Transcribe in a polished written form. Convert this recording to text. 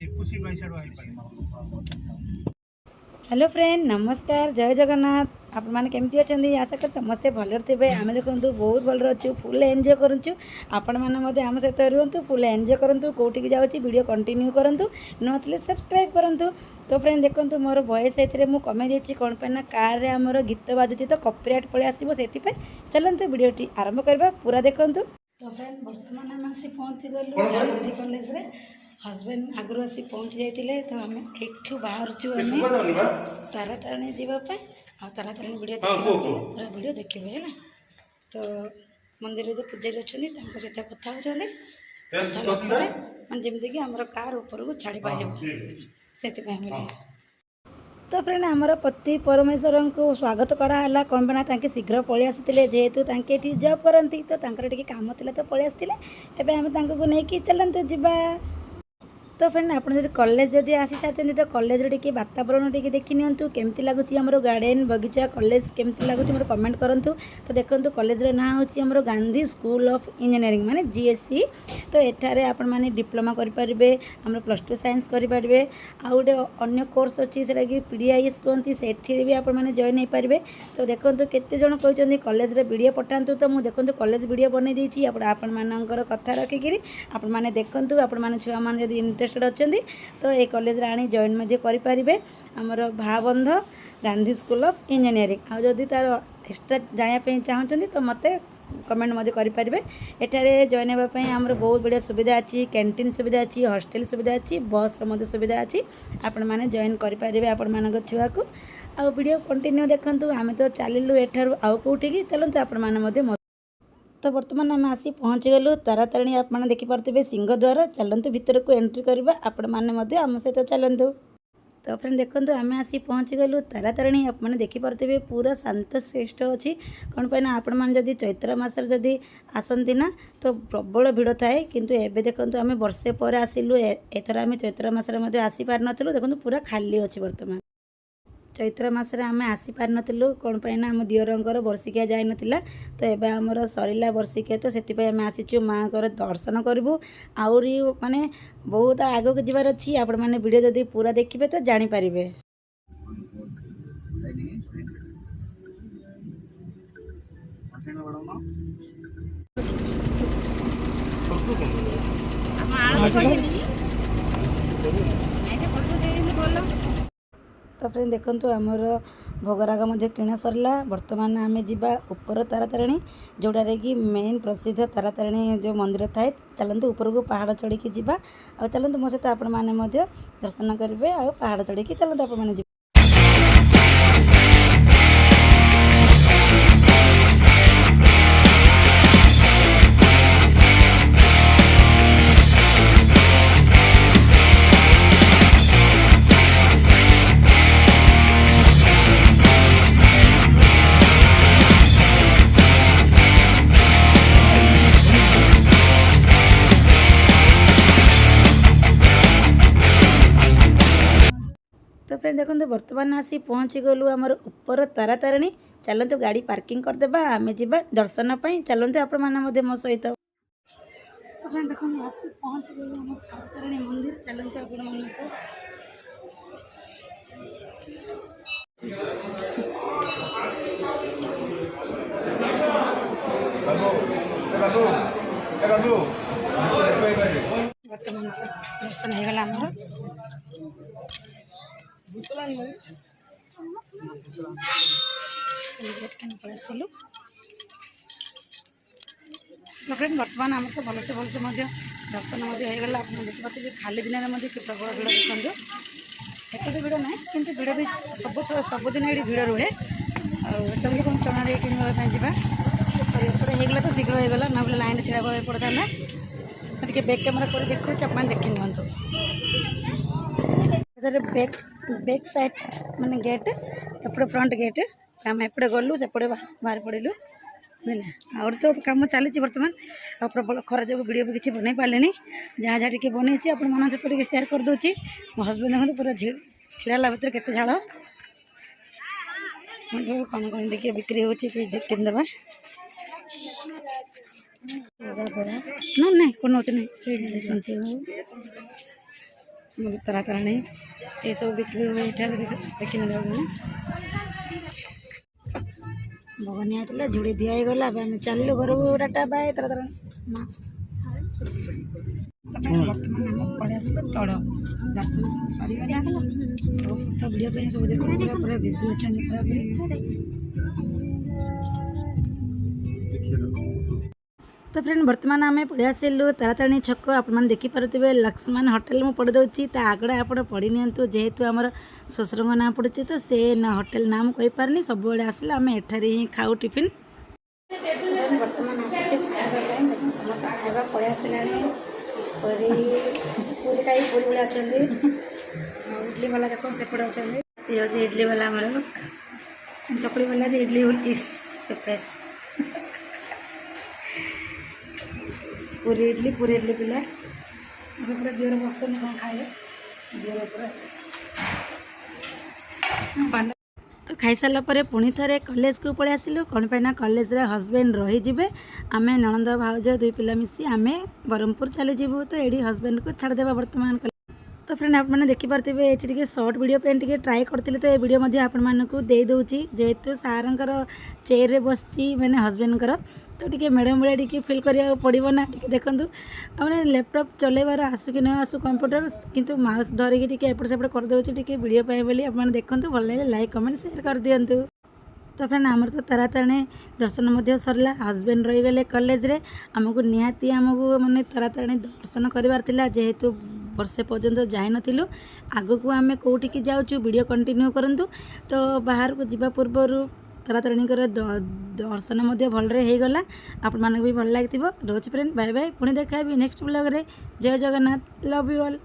Hello friend नमस्कार जय जगन्नाथ आपण मैंने केमती अच्छा आशा कर समस्ते भलर थे आम देखो बहुत भल अच्छु फुल एंजॉय करूँ आपण मैंने आम सहित रुहतु फुल एंजॉय करूँ कौटिक जाऊँगी वीडियो कंटिन्यू करूँ नथिले सब्सक्राइब करूँ। तो फ्रेंड देखो मोर वॉइस ए कमे देती कौन पाना कार आमर गीत बाजुची तो कॉपीराइट पलि आसो से चलते वीडियो आरंभ करवा पूरा देखूँ। तो फ्रेंड बर्तमान आम आसी पहुँची गलु गांधी कॉलेज रे हजबैंड आगु आसी पहुँची जाते तो आम एक बाहर तारा तारिणी जावाई आ तारा तारिणी वीडियो पूरा वीडियो देखिए है। तो मंदिर जो पूजारी अच्छा सहित कथा होती जमीक आमर कार ऊपर को छाड़ी पार से। तो फ्रेंड आमर पति परमेश्वर को स्वागत कराला कौन बना तांके शीघ्र पलि आसी जेहेतु तांके एठी जॉब करती तो तांकर काम थिला तो पलि आसते एबे आम तांको नेकी चलते जिबा। तो फ्रेंड आप कॉलेज जदि आसी सारी तो कॉलेज रे वातावरण टी देखी नियंतु केमती लगुच आमर गार्डन बगीचा कॉलेज केमती लगुच मतलब कमेंट करूँ। तो देखो कॉलेज रे ना होची आमर गांधी स्कूल ऑफ इंजीनियरिंग माने जीएससी। तो एठारे आपण माने डिप्लोमा करें आम +2 साइंस करेंगे आ गए अन्य कोर्स अच्छी से पीडीआईएस कहती से भी आपण माने जॉइन हो पारे। तो देखो केते जन कहते कॉलेज रे वीडियो पठातु तो मुझे देखो कॉलेज वीडियो बन देती आपण मानकर कथा रखिकी आपण माने देखंतु आपण माने छुआ माने यदि इंटरेस्टेड अच्छा तो ये कॉलेज आनी जॉइन करें आमर भाबंध गांधी स्कूल ऑफ इंजीनियरिंग आदि तार एक्सट्रा जानापी चाहते तो मत कमेंट करेंगे। एठारे जॉइन होगापी आमर बहुत बढ़िया सुविधा अच्छी कैंटीन सुविधा अच्छी हॉस्टल सुविधा अच्छी बस सुविधा अच्छी आपण मैंने जॉइन करेंगे आपण मान छुआ को आ वीडियो कंटिन्यू देखूँ। आम तो चलू एठार आउ कौटिकी चलते आपण मैंने। तो बर्तमान आम आसी पहुँची गलु तारा तारिणी आप देखिपे सिंहद्वार चलतु भीतर को एंट्री करवा आपण मैंने आम सहित चलतु। तो फ्रेंड देखो आम आसी पहुँची गलु तारा तारिणी आप देखिपे पूरा शांत श्रेष्ठ अच्छी कौन पाई आपण मैंने चैत्र मसर जदि आसती ना तो प्रबल भिड़ थाए किंतु एबे देखो आम वर्षे पर आसिलु एथर आम चैत्र मसरे आसी पार नथिलु देखो पूरा खाली अच्छी बर्तमान चैत्र मसरे आम आसी पार नथिलु कौन पाई आम दियरंकर वर्षिकिया जाई नथिला। तो एबे हमर सरिला वर्षिकिया तो सेति आम आसीचु माँ कर दर्शन करूँ आउरी माने बहुत आगो को जीवार अच्छी आपण माने वीडियो जदि पूरा देखिबे तो जानि पारिबे। तो फ्रेंड देखो आमर भोगराग किणा सरला बर्तमान आम जा ऊपर तारा तारिणी जोड़े कि मेन प्रसिद्ध तारा तारिणी जो मंदिर थाए चलते ऊपर को पहाड़ चढ़ी जावा आ चलते मो सहित आपण मैंने दर्शन करेंगे आ पहाड़ चढ़ी चलते आप। तो फ्रेंड देखो बर्तमान आसी पहुँची गलु आमर ऊपर तारा तारिणी चलते गाड़ी पार्किंग करदेबा आम जा दर्शन पाई चलते आपण मैंने मो सहित। तो फ्रेंड देखो आसी पहुँची गलु आम तारा तारिणी मंदिर चलते आपण मानक बर्तमान दर्शन हो गला आमर आसलु। तो फ्रेंड बर्तमान आम तो भलसे भलसे दर्शन होगा आप देखिए खाली दिन में प्रबल भिड़ देखते एत भिड़ ना कि भिड़ भी सबुदिन ये भिड़ रुहे चलिए कौन चना किनवाई जावा तो शीघ्र होगा ना लाइन छिड़ा पड़ता ना टे बैक कैमेरा कर देखा आप देखी नियंतु बैक साइड माने गेट एपटे फ्रंट गेट आम एपटे गलु सेपटे बाहर पड़ू बुझे और तो कम चली बर्तमान आ प्रबल खरा जो वीडियो भी किसी बन पारे जहाँ जहाँ टी बनई आप सेयार करदे मो हजबैंड देखते पूरा छिड़ा भितर के झाड़ कौन कौन देखिए बिक्री हो किनदेवा ना नहीं कौन नहीं तारा ताराणी ये सब बिक्री हुए देखी ना भगवान आते झुड़ी दिया गला आम चलू घर टाटा बाय तारा ताराणी माँ बर्तमान आम पड़े आस तल दर्शन सरीगला सब फोटो भिडियो सब देखिए पूरा बिजी अच्छा तो फ्रेंड बर्तमान आम पढ़ी आसलु तारातारिणी छक आपने देखिपे लक्ष्मण होटेल मुझे पढ़ी दूसरी आगड़ा आप पढ़ी नियंतु जेहेतु आमर शशुर ना पड़ी तो से होटेल नाम कही पारनी सब बड़े आसिले आम एठार ही खाऊ टिफिन बर्तमान खाଇବା पड़े आसलानी पूरी खाई पूरी भाई अच्छा इडली वाला देखो सेपटे अच्छा ये हूँ इडली वाला आमर चकड़ी वाला इडली फ्रेश पूरी इडली पिला सब पूरा दिवर बस कौन खाए दिवर पूरा तो खाई सारा पर पुणी थे कॉलेज को पलि आसिलु कौन पाइना कॉलेज रे हस्बैंड रहीजे आम नणंद भाउज दुई पिला मिसी आम ब्रह्मपुर चली जीवु तो ये हस्बैंड को छाड़देवा बर्तमान तो फ्रेंड आपने देखिपे ये सर्ट वीडियो पे ट्राए करते तो ये वीडियो आपको दे दूची जेहेतु सारंकर चेयर रे बस मैंने हस्बैंड तो टी मैडम भाई टी फिल करा पड़ो ना टी देखूँ मैंने लैपटॉप चलेबार आसू कि न आसू कंप्यूटर किंतु माउस धरिकी टी एपट सेपट करदे टी वीडियो बोली आप देखूँ भल लगे लाइक कमेंट शेयर कर दिंतु तो फ्रेंड आमर तो तारातारिणी दर्शन सरला हस्बैंड रहीगले कॉलेज रे आमको निहाती आमको माने तारातारिणी दर्शन करार जेहेतु वर्षे पर्यंत जाई नथिलु आगु आम कौटिकी जाऊँ वीडियो कंटिन्यू करंतु तो बाहर को जीवा पूर्वर तारातारिणी दर्शन भलरे हो गला आपण मानक भी भल लगी रोज फ्रेंड बाय बाय पुणी देखा नेक्स्ट ब्लॉग रे जय जगन्नाथ लव यू ऑल।